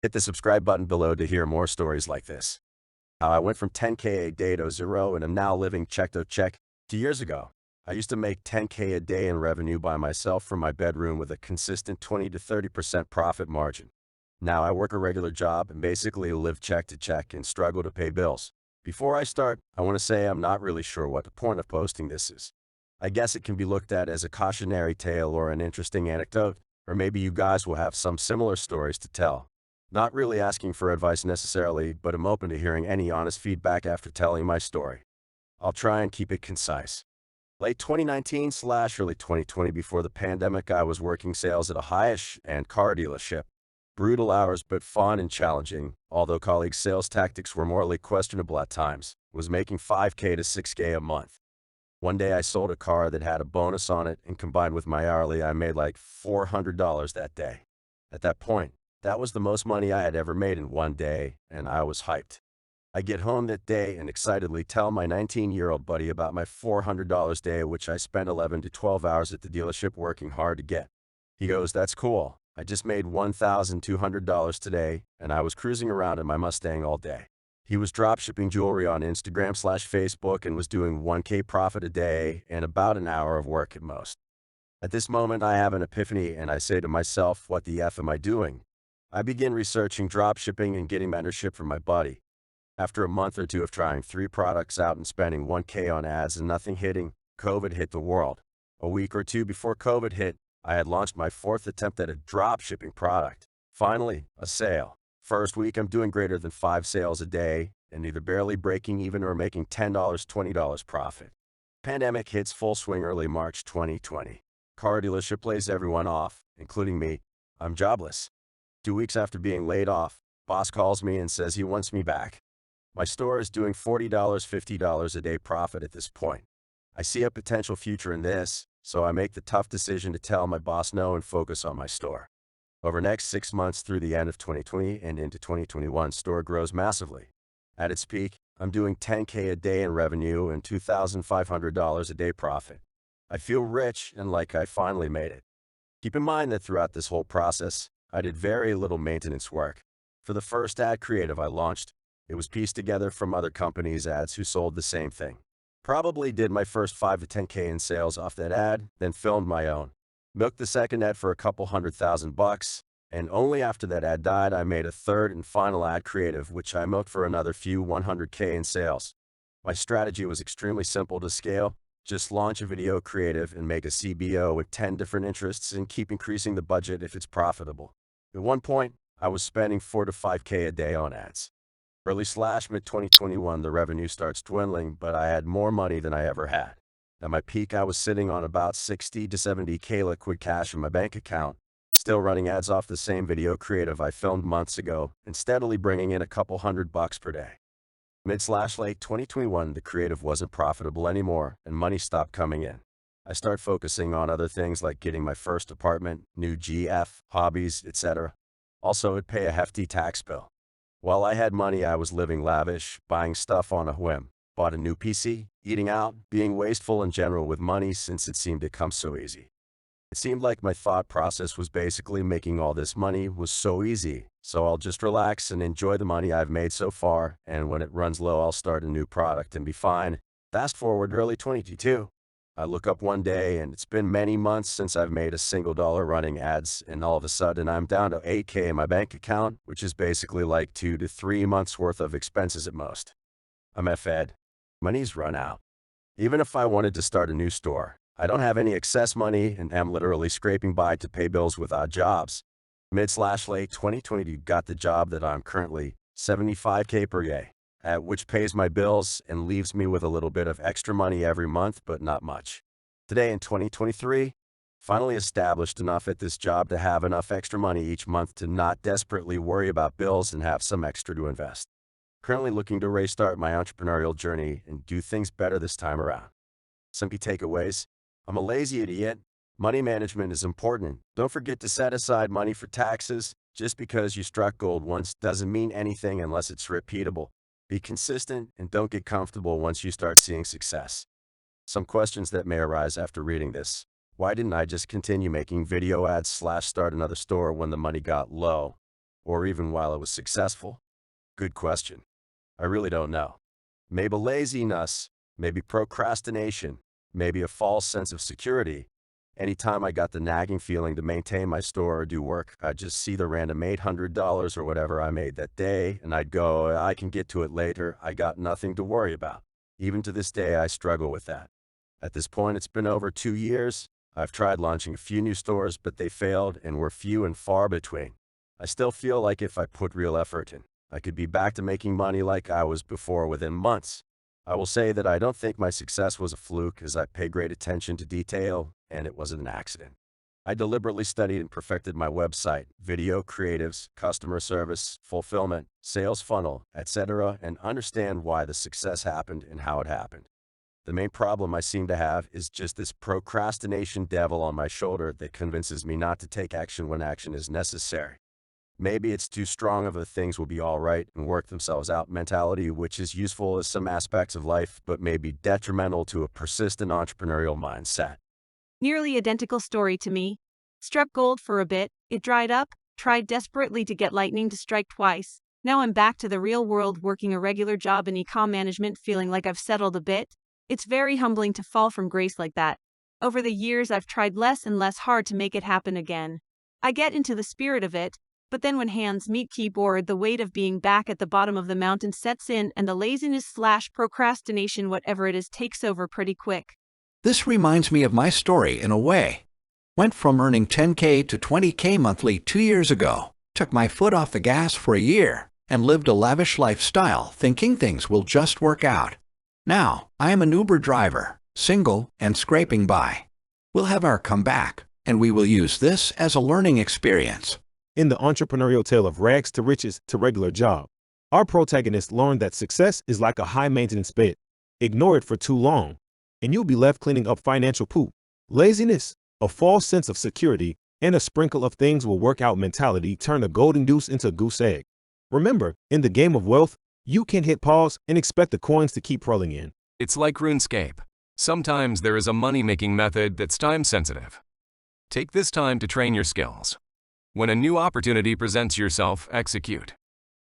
Hit the subscribe button below to hear more stories like this. How I went from 10K a day to zero and am now living check to check. 2 years ago, I used to make 10K a day in revenue by myself from my bedroom with a consistent 20 to 30% profit margin. Now I work a regular job and basically live check to check and struggle to pay bills. Before I start, I want to say I'm not really sure what the point of posting this is. I guess it can be looked at as a cautionary tale or an interesting anecdote, or maybe you guys will have some similar stories to tell. Not really asking for advice necessarily, but I'm open to hearing any honest feedback after telling my story. I'll try and keep it concise. Late 2019/early 2020, before the pandemic, I was working sales at a high-end car dealership. Brutal hours but fun and challenging, although colleagues' sales tactics were morally questionable at times. Was making 5K to 6K a month. One day I sold a car that had a bonus on it, and combined with my hourly, I made like $400 that day. At that point, that was the most money I had ever made in one day, and I was hyped. I get home that day and excitedly tell my 19-year-old buddy about my $400 day, which I spent 11 to 12 hours at the dealership working hard to get. He goes, "That's cool. I just made $1,200 today, and I was cruising around in my Mustang all day." He was dropshipping jewelry on Instagram/Facebook and was doing 1K profit a day and about an hour of work at most. At this moment, I have an epiphany and I say to myself, what the F am I doing? I begin researching dropshipping and getting mentorship from my buddy. After a month or two of trying 3 products out and spending 1K on ads and nothing hitting, COVID hit the world. A week or two before COVID hit, I had launched my 4th attempt at a dropshipping product. Finally, a sale. First week, I'm doing greater than 5 sales a day and either barely breaking even or making $10, $20 profit. Pandemic hits full swing early March 2020. Car dealership lays everyone off, including me. I'm jobless. 2 weeks after being laid off, boss calls me and says he wants me back. My store is doing $40, $50 a day profit at this point. I see a potential future in this, so I make the tough decision to tell my boss no and focus on my store. Over the next 6 months through the end of 2020 and into 2021, store grows massively. At its peak, I'm doing 10K a day in revenue and $2,500 a day profit. I feel rich and like I finally made it. Keep in mind that throughout this whole process, I did very little maintenance work. For the first ad creative I launched, it was pieced together from other companies' ads who sold the same thing. Probably did my first 5 to 10K in sales off that ad, then filmed my own. Milked the second ad for a couple $100,000, and only after that ad died I made a third and final ad creative, which I milked for another few 100K in sales. My strategy was extremely simple to scale. Just launch a video creative and make a CBO with 10 different interests and keep increasing the budget if it's profitable. At one point, I was spending 4 to 5K a day on ads. Early/mid 2021, the revenue starts dwindling, but I had more money than I ever had. At my peak, I was sitting on about 60 to 70K liquid cash in my bank account, still running ads off the same video creative I filmed months ago, and steadily bringing in a couple $100 per day. Mid/late 2021, the creative wasn't profitable anymore, and money stopped coming in. I started focusing on other things like getting my first apartment, new GF, hobbies, etc. Also, it'd pay a hefty tax bill. While I had money, I was living lavish, buying stuff on a whim. Bought a new PC, eating out, being wasteful in general with money since it seemed to come so easy. It seemed like my thought process was basically making all this money was so easy, so I'll just relax and enjoy the money I've made so far, and when it runs low I'll start a new product and be fine. Fast forward early 2022. I look up one day and it's been many months since I've made a single dollar running ads, and all of a sudden I'm down to 8K in my bank account, which is basically like 2 to 3 months worth of expenses at most. I'm fed. Money's run out. Even if I wanted to start a new store, I don't have any excess money and am literally scraping by to pay bills with odd jobs. Mid/late 2020 got the job that I'm currently 75K per day, at which pays my bills and leaves me with a little bit of extra money every month, but not much. Today in 2023, finally established enough at this job to have enough extra money each month to not desperately worry about bills and have some extra to invest. Currently looking to restart my entrepreneurial journey and do things better this time around. Some key takeaways. I'm a lazy idiot. Money management is important. Don't forget to set aside money for taxes. Just because you struck gold once doesn't mean anything unless it's repeatable. Be consistent and don't get comfortable once you start seeing success. Some questions that may arise after reading this. Why didn't I just continue making video ads/start another store when the money got low? Or even while I was successful? Good question. I really don't know. Maybe laziness, maybe procrastination, maybe a false sense of security. Anytime I got the nagging feeling to maintain my store or do work, I'd just see the random $800 or whatever I made that day, and I'd go, I can get to it later, I got nothing to worry about. Even to this day, I struggle with that. At this point, it's been over 2 years. I've tried launching a few new stores, but they failed and were few and far between. I still feel like if I put real effort in, I could be back to making money like I was before within months. I will say that I don't think my success was a fluke, as I pay great attention to detail, and it wasn't an accident. I deliberately studied and perfected my website, video creatives, customer service, fulfillment, sales funnel, etc., and understand why the success happened and how it happened. The main problem I seem to have is just this procrastination devil on my shoulder that convinces me not to take action when action is necessary. Maybe it's too strong of a things will be all right and work themselves out mentality, which is useful as some aspects of life, but may be detrimental to a persistent entrepreneurial mindset. Nearly identical story to me. Struck gold for a bit, it dried up, tried desperately to get lightning to strike twice. Now I'm back to the real world working a regular job in e-com management, feeling like I've settled a bit. It's very humbling to fall from grace like that. Over the years I've tried less and less hard to make it happen again. I get into the spirit of it, but then when hands meet keyboard, the weight of being back at the bottom of the mountain sets in and the laziness/procrastination, whatever it is, takes over pretty quick. This reminds me of my story in a way. Went from earning $10K to $20K monthly 2 years ago, took my foot off the gas for a year, and lived a lavish lifestyle thinking things will just work out. Now, I am an Uber driver, single, and scraping by. We'll have our comeback, and we will use this as a learning experience. In the entrepreneurial tale of rags to riches to regular job, our protagonist learned that success is like a high-maintenance bed. Ignore it for too long, and you'll be left cleaning up financial poop. Laziness, a false sense of security, and a sprinkle of things will work out mentality turn a golden goose into a goose egg. Remember, in the game of wealth, you can't hit pause and expect the coins to keep rolling in. It's like RuneScape. Sometimes there is a money-making method that's time-sensitive. Take this time to train your skills. When a new opportunity presents yourself, execute.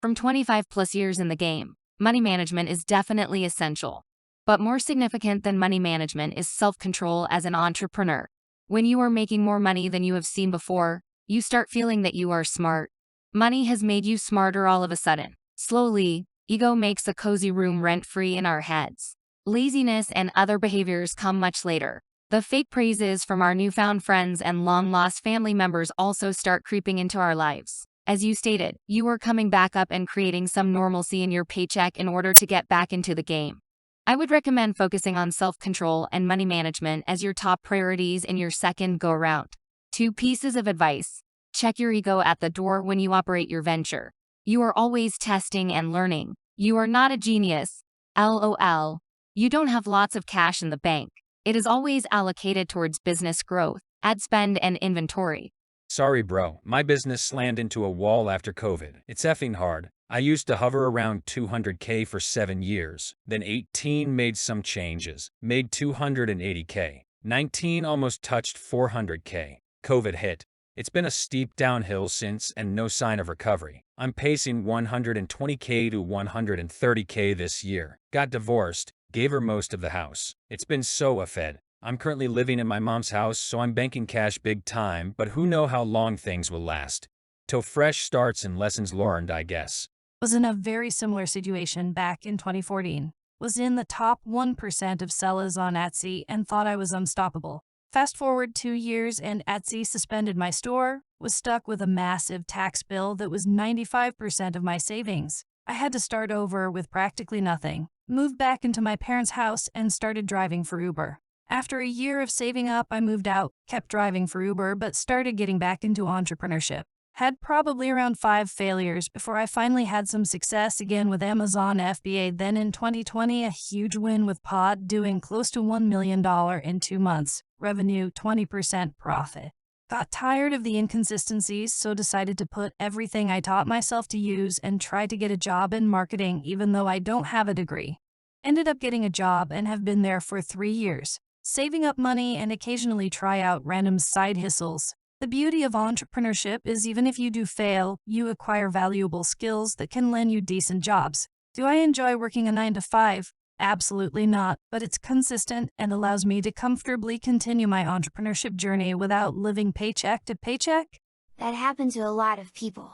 From 25 plus years in the game, money management is definitely essential. But more significant than money management is self-control as an entrepreneur. When you are making more money than you have seen before, you start feeling that you are smart. Money has made you smarter all of a sudden. Slowly, ego makes a cozy room rent-free in our heads. Laziness and other behaviors come much later. The fake praises from our newfound friends and long-lost family members also start creeping into our lives. As you stated, you are coming back up and creating some normalcy in your paycheck in order to get back into the game. I would recommend focusing on self-control and money management as your top priorities in your second go-around. 2 pieces of advice. Check your ego at the door when you operate your venture. You are always testing and learning. You are not a genius. LOL. You don't have lots of cash in the bank. It is always allocated towards business growth, ad spend, and inventory. Sorry bro, my business slammed into a wall after COVID. It's effing hard. I used to hover around 200K for 7 years, then 18 made some changes, made 280K, 19 almost touched 400K. COVID hit. It's been a steep downhill since and no sign of recovery. I'm pacing 120K to 130K this year. Got divorced, gave her most of the house. It's been so fed. I'm currently living in my mom's house, so I'm banking cash big time, but who know how long things will last. Till fresh starts and lessons learned, I guess. Was in a very similar situation back in 2014. Was in the top 1% of sellers on Etsy and thought I was unstoppable. Fast forward 2 years and Etsy suspended my store, was stuck with a massive tax bill that was 95% of my savings. I had to start over with practically nothing. Moved back into my parents' house and started driving for Uber. After a year of saving up, I moved out, kept driving for Uber, but started getting back into entrepreneurship. Had probably around 5 failures before I finally had some success again with Amazon FBA. Then in 2020, a huge win with Pod, doing close to $1 million in 2 months. Revenue, 20% profit. Got tired of the inconsistencies, so decided to put everything I taught myself to use and try to get a job in marketing even though I don't have a degree. Ended up getting a job and have been there for 3 years. Saving up money and occasionally try out random side hustles. The beauty of entrepreneurship is even if you do fail, you acquire valuable skills that can land you decent jobs. Do I enjoy working a 9 to 5? Absolutely not, but it's consistent and allows me to comfortably continue my entrepreneurship journey without living paycheck to paycheck. That happened to a lot of people.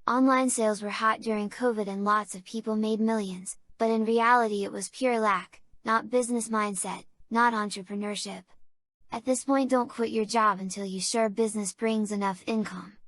Online sales were hot during COVID and lots of people made millions, but in reality it was pure lack, not business mindset, not entrepreneurship. At this point, don't quit your job until you're sure business brings enough income.